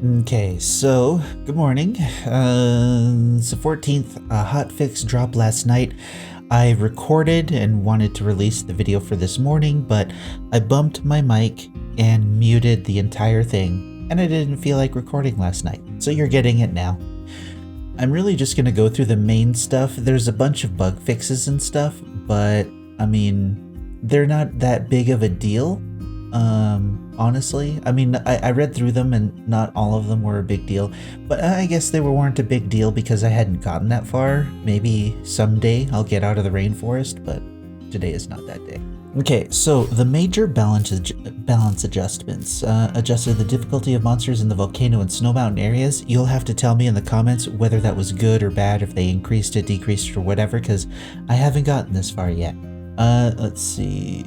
Okay, so good morning. It's the 14th hotfix drop last night. I recorded and wanted to release the video for this morning, but I bumped my mic and muted the entire thing, and I didn't feel like recording last night, so you're getting it now. I'm really just going to go through the main stuff. There's a bunch of bug fixes and stuff, but I mean, they're not that big of a deal. Honestly, I mean, I read through them and not all of them were a big deal, but I guess they weren't a big deal because I hadn't gotten that far. Maybe someday I'll get out of the rainforest, but today is not that day. Okay, so the major balance adjustments adjusted the difficulty of monsters in the volcano and snow mountain areas. You'll have to tell me in the comments whether that was good or bad, if they increased it, decreased, or whatever, because I haven't gotten this far yet. Let's see.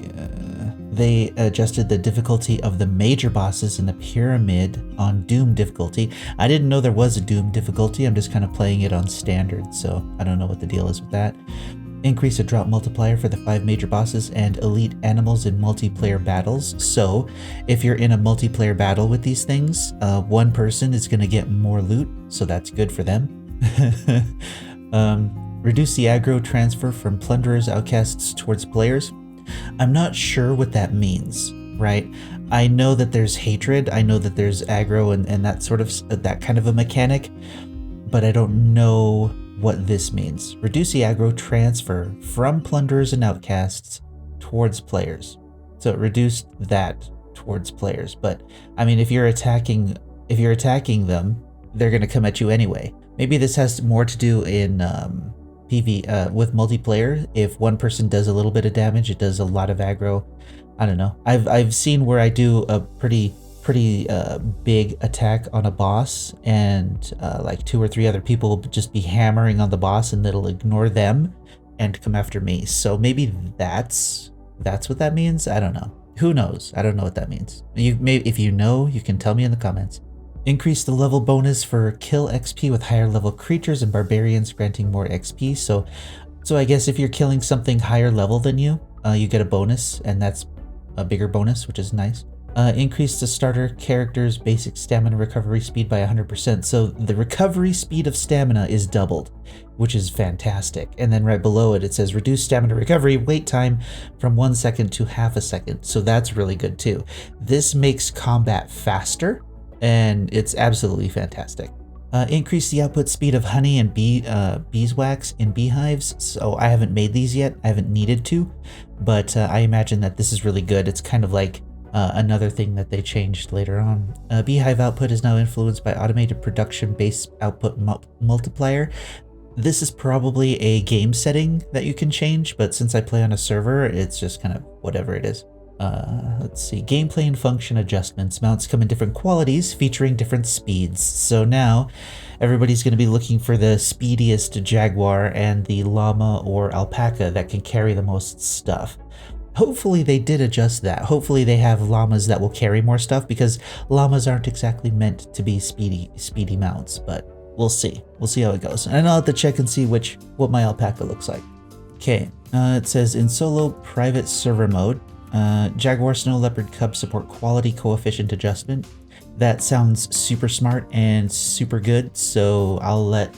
They adjusted the difficulty of the major bosses in the pyramid on Doom difficulty. I didn't know there was a Doom difficulty. I'm just kind of playing it on standard, so I don't know what the deal is with that. Increase a drop multiplier for the 5 major bosses and elite animals in multiplayer battles. So if you're in a multiplayer battle with these things, one person is going to get more loot, so that's good for them. Reduce the aggro transfer from plunderers, outcasts towards players. I'm not sure what that means, right? I know that there's hatred, I know that there's aggro and that sort of, that kind of a mechanic, but I don't know what this means. Reduce the aggro transfer from plunderers and outcasts towards players. So it reduced that towards players, but I mean, if you're attacking them, they're gonna come at you anyway. Maybe this has more to do in PV with multiplayer. If one person does a little bit of damage, it does a lot of aggro. I don't know. I've seen where I do a pretty big attack on a boss, and like 2 or 3 other people will just be hammering on the boss, and it'll ignore them and come after me. So maybe that's what that means. I don't know. Who knows? I don't know what that means. If you know, you can tell me in the comments. Increase the level bonus for kill XP with higher level creatures and barbarians, granting more XP. So I guess if you're killing something higher level than you, you get a bonus, and that's a bigger bonus, which is nice. Increase the starter character's basic stamina recovery speed by 100%. So the recovery speed of stamina is doubled, which is fantastic. And then right below it, it says reduce stamina recovery wait time from 1 second to half a second. So that's really good too. This makes combat faster, and it's absolutely fantastic. Increase the output speed of honey and beeswax in beehives. So I haven't made these yet. I haven't needed to, but I imagine that this is really good. It's kind of like another thing that they changed later on. Beehive output is now influenced by automated production-based output multiplier. This is probably a game setting that you can change, but since I play on a server, it's just kind of whatever it is. Let's see, gameplay and function adjustments. Mounts come in different qualities, featuring different speeds. So now everybody's going to be looking for the speediest jaguar and the llama or alpaca that can carry the most stuff. Hopefully they did adjust that. Hopefully they have llamas that will carry more stuff, because llamas aren't exactly meant to be speedy mounts, but we'll see. We'll see how it goes. And I'll have to check and see what my alpaca looks like. Okay, it says in solo private server mode, Jaguar, Snow Leopard, Cub support quality coefficient adjustment. That sounds super smart and super good, so I'll let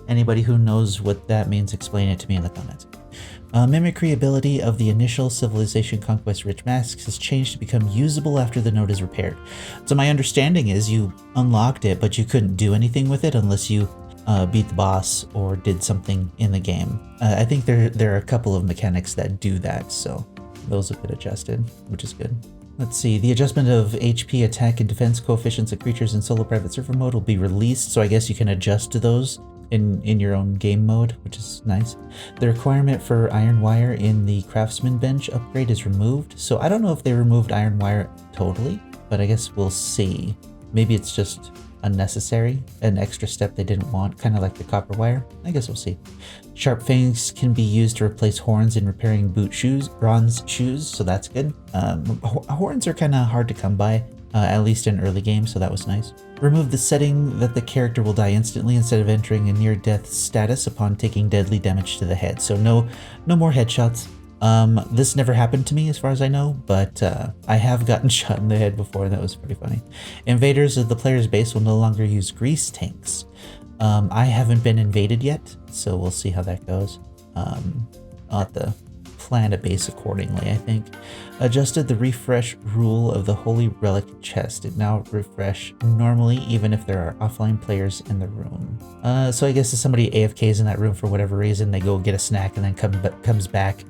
anybody who knows what that means explain it to me in the comments. Mimicry ability of the initial Civilization Conquest Rich Masks has changed to become usable after the node is repaired. So my understanding is you unlocked it, but you couldn't do anything with it unless you beat the boss or did something in the game. I think there are a couple of mechanics that do that, so those have been adjusted, which is good. Let's see, the adjustment of HP, attack, and defense coefficients of creatures in solo private server mode will be released, so I guess you can adjust to those in your own game mode, which is nice. The requirement for iron wire in the craftsman bench upgrade is removed, so I don't know if they removed iron wire totally, but I guess we'll see. Maybe it's just unnecessary, an extra step they didn't want, kind of like the copper wire. I guess we'll see. Sharp fangs can be used to replace horns in repairing bronze shoes, so that's good. Horns are kind of hard to come by, at least in early game, so that was nice. Remove the setting that the character will die instantly instead of entering a near-death status upon taking deadly damage to the head. So no more headshots. This never happened to me as far as I know, but I have gotten shot in the head before, and that was pretty funny. Invaders of the player's base will no longer use grease tanks. I haven't been invaded yet, so we'll see how that goes. I'll have to plan a base accordingly, I think. Adjusted the refresh rule of the Holy Relic chest. It now refresh normally even if there are offline players in the room. So I guess if somebody AFKs in that room for whatever reason, they go get a snack and then comes back,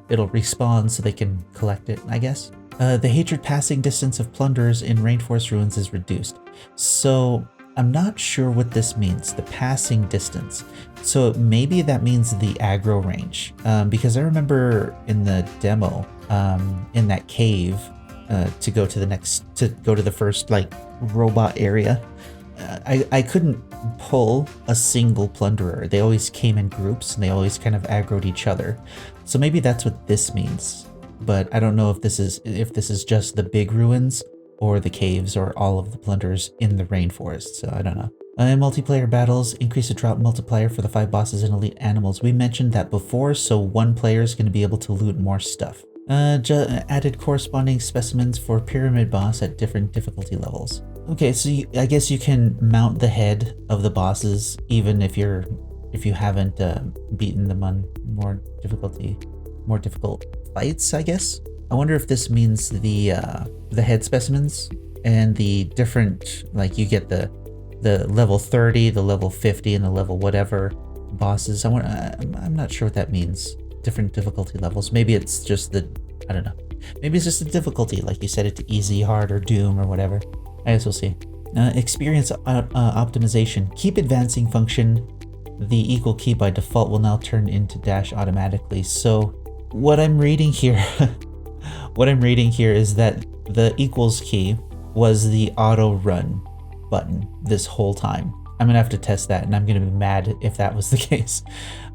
it'll respawn so they can collect it, I guess. The hatred passing distance of plunderers in Rainforest Ruins is reduced. So I'm not sure what this means, the passing distance. So maybe that means the aggro range, because I remember in the demo, in that cave, to go to the first like robot area, I couldn't pull a single plunderer. They always came in groups and they always kind of aggroed each other. So maybe that's what this means, but I don't know if this is just the big ruins or the caves or all of the plunderers in the rainforest, so I don't know. In multiplayer battles, increase the drop multiplier for the 5 bosses and elite animals. We mentioned that before, so one player is going to be able to loot more stuff. Added corresponding specimens for pyramid boss at different difficulty levels. Okay, so I guess you can mount the head of the bosses even if you haven't beaten them on more difficult fights, I guess. I wonder if this means the head specimens and the different, like you get the level 30, the level 50, and the level whatever bosses. I'm not sure what that means. Different difficulty levels. Maybe it's just I don't know. Maybe it's just the difficulty, like you set it to easy, hard, or doom, or whatever. I guess we'll see. Experience optimization. Keep advancing function. The equal key by default will now turn into dash automatically. So what I'm reading here is that the equals key was the auto run button this whole time. I'm gonna have to test that, and I'm gonna be mad if that was the case.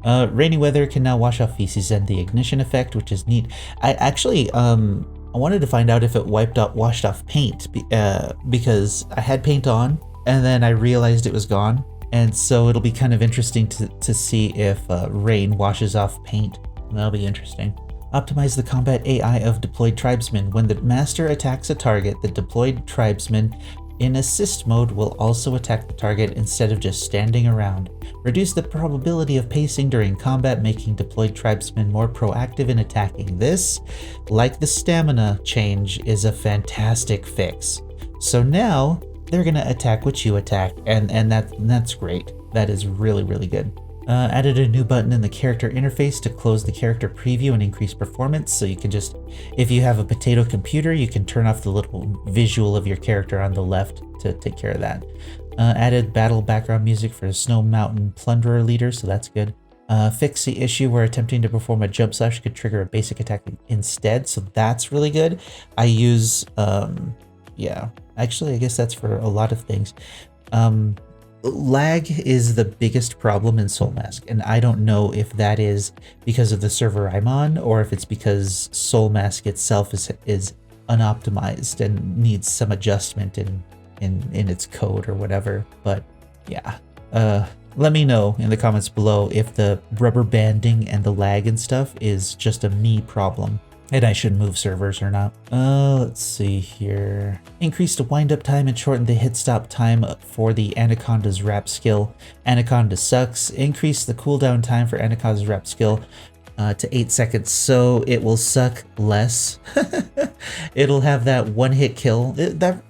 Rainy weather can now wash off feces and the ignition effect, which is neat. I actually I wanted to find out if it washed off paint, because I had paint on and then I realized it was gone, and so it'll be kind of interesting to see if rain washes off paint. That'll be interesting. Optimize the combat AI of deployed tribesmen. When the master attacks a target, the deployed tribesmen in assist mode will also attack the target instead of just standing around. Reduce the probability of pacing during combat, making deployed tribesmen more proactive in attacking. This, like the stamina change, is a fantastic fix. So now they're gonna attack what you attack, and that's great. That is really, really good. Added a new button in the character interface to close the character preview and increase performance. So you can just, if you have a potato computer, you can turn off the little visual of your character on the left to take care of that. Added battle background music for Snow Mountain Plunderer leader, so that's good. Fix the issue where attempting to perform a jump slash could trigger a basic attack instead, so that's really good. I use, yeah, actually I guess that's for a lot of things. Lag is the biggest problem in Soulmask, and I don't know if that is because of the server I'm on or if it's because Soulmask itself is unoptimized and needs some adjustment in its code or whatever. But yeah, let me know in the comments below if the rubber banding and the lag and stuff is just a me problem and I should move servers or not. Let's see here. Increase the wind-up time and shorten the hit-stop time for the Anaconda's rap skill. Anaconda sucks. Increase the cooldown time for Anaconda's rap skill to 8 seconds, so it will suck less. It'll have that one-hit kill. That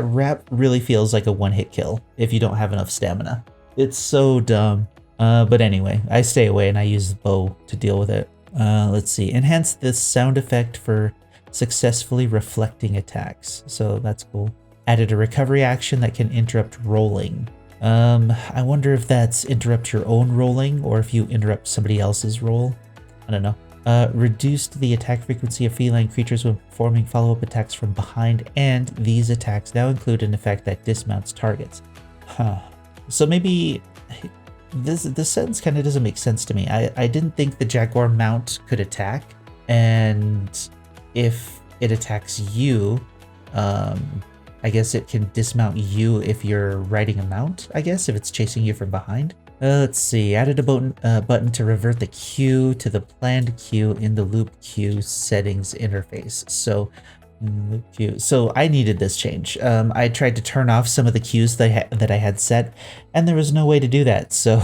rap really feels like a one-hit kill if you don't have enough stamina. It's so dumb. But anyway, I stay away and I use the bow to deal with it. Let's see. Enhance the sound effect for successfully reflecting attacks. So that's cool. Added a recovery action that can interrupt rolling. I wonder if that's interrupt your own rolling or if you interrupt somebody else's roll. I don't know. Reduced the attack frequency of feline creatures when performing follow-up attacks from behind, and these attacks now include an effect that dismounts targets. Huh. So maybe this sentence kind of doesn't make sense to me. I didn't think the Jaguar mount could attack, and if it attacks you, I guess it can dismount you if you're riding a mount, I guess, if it's chasing you from behind. Let's see, added a button to revert the queue to the planned queue in the loop queue settings interface. So, loop queue. So I needed this change. I tried to turn off some of the queues that I had set, and there was no way to do that. So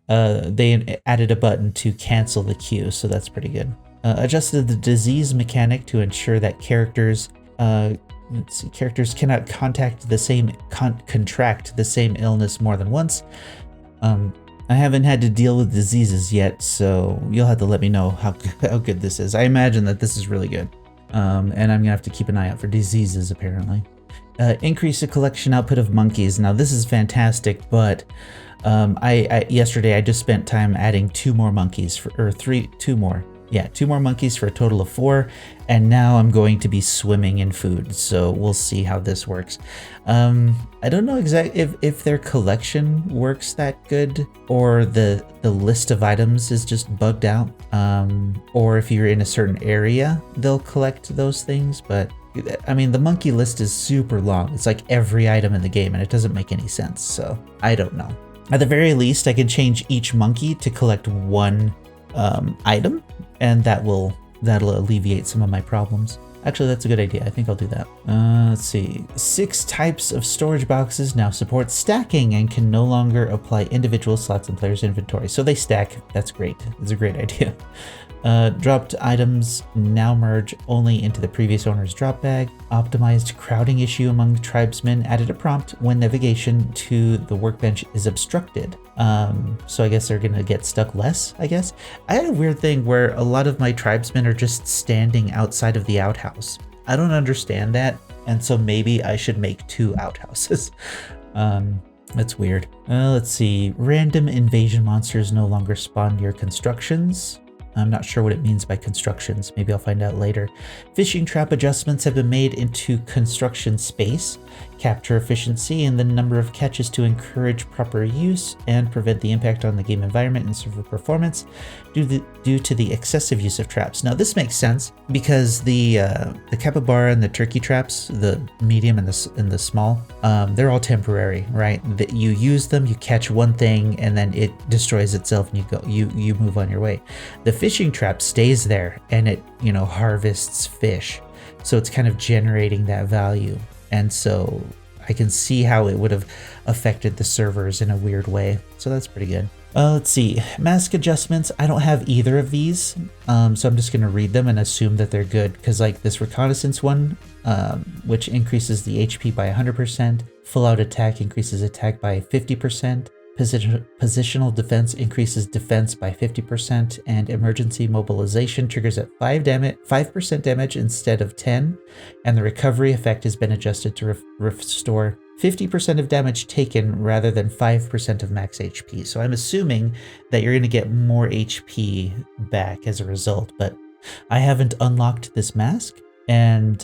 they added a button to cancel the queue, so that's pretty good. Adjusted the disease mechanic to ensure that characters cannot contract the same illness more than once. I haven't had to deal with diseases yet, so you'll have to let me know how good this is. I imagine that this is really good. And I'm gonna have to keep an eye out for diseases, apparently. Increase the collection output of monkeys. Now this is fantastic, but yesterday I just spent time adding two more monkeys for two more monkeys for a total of 4, and now I'm going to be swimming in food, so we'll see how this works. I don't know exactly if their collection works that good, or the list of items is just bugged out, or if you're in a certain area they'll collect those things, but I mean the monkey list is super long. It's like every item in the game and it doesn't make any sense, so I don't know. At the very least I can change each monkey to collect one item, and that'll alleviate some of my problems. Actually, that's a good idea. I think I'll do that. Let's see. 6 types of storage boxes now support stacking and can no longer apply individual slots in players' inventory. So they stack. That's great. It's a great idea. Dropped items now merge only into the previous owner's drop bag. Optimized crowding issue among tribesmen. Added a prompt when navigation to the workbench is obstructed. So I guess they're gonna get stuck less, I guess. I had a weird thing where a lot of my tribesmen are just standing outside of the outhouse. I don't understand that, and so maybe I should make 2 outhouses. That's weird. Let's see. Random invasion monsters no longer spawn near constructions. I'm not sure what it means by constructions. Maybe I'll find out later. Fishing trap adjustments have been made into construction space. Capture efficiency and the number of catches to encourage proper use and prevent the impact on the game environment and server performance due to the excessive use of traps. Now this makes sense because the capybara and the turkey traps, the medium and the small, they're all temporary, right? That you use them, you catch one thing, and then it destroys itself, and you move on your way. The fishing trap stays there, and it harvests fish, so it's kind of generating that value. And so I can see how it would have affected the servers in a weird way. So that's pretty good. Let's see. Mask adjustments. I don't have either of these. So I'm just going to read them and assume that they're good. Because like this reconnaissance one, which increases the HP by 100%. Full out attack increases attack by 50%. Positional defense increases defense by 50%, and emergency mobilization triggers at 5% damage instead of 10, and the recovery effect has been adjusted to restore 50% of damage taken rather than 5% of max HP. So I'm assuming that you're going to get more HP back as a result, but I haven't unlocked this mask, and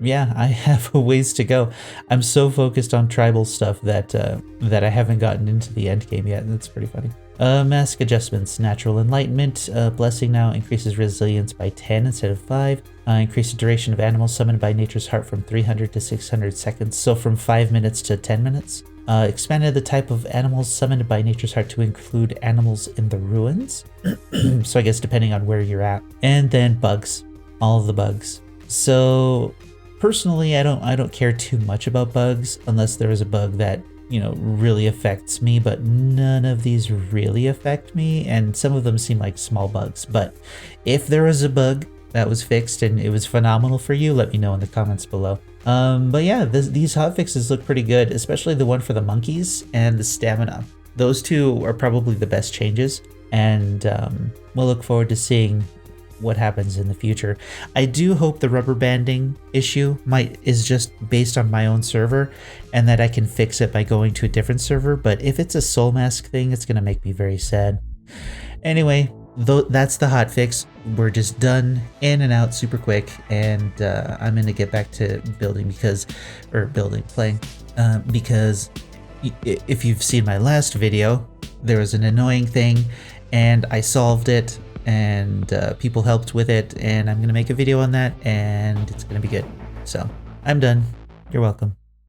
yeah, I have a ways to go. I'm so focused on tribal stuff that I haven't gotten into the end game yet, and that's pretty funny. Mask adjustments. Natural enlightenment. Blessing now increases resilience by 10 instead of 5. Increase the duration of animals summoned by nature's heart from 300 to 600 seconds, so from 5 minutes to 10 minutes. Expanded the type of animals summoned by nature's heart to include animals in the ruins. So I guess depending on where you're at. And then bugs. All of the bugs. So personally, I don't care too much about bugs unless there is a bug that, really affects me, but none of these really affect me, and some of them seem like small bugs. But if there was a bug that was fixed and it was phenomenal for you, let me know in the comments below. But yeah, these hotfixes look pretty good, especially the one for the monkeys and the stamina. Those two are probably the best changes, and we'll look forward to seeing what happens in the future. I do hope the rubber banding issue is just based on my own server and that I can fix it by going to a different server, but if it's a Soulmask thing, it's gonna make me very sad. Anyway, that's the hotfix. We're just done, in and out super quick, and I'm gonna get back to playing, because if you've seen my last video, there was an annoying thing and I solved it, and people helped with it, and I'm gonna make a video on that, and it's gonna be good. So I'm done. You're welcome.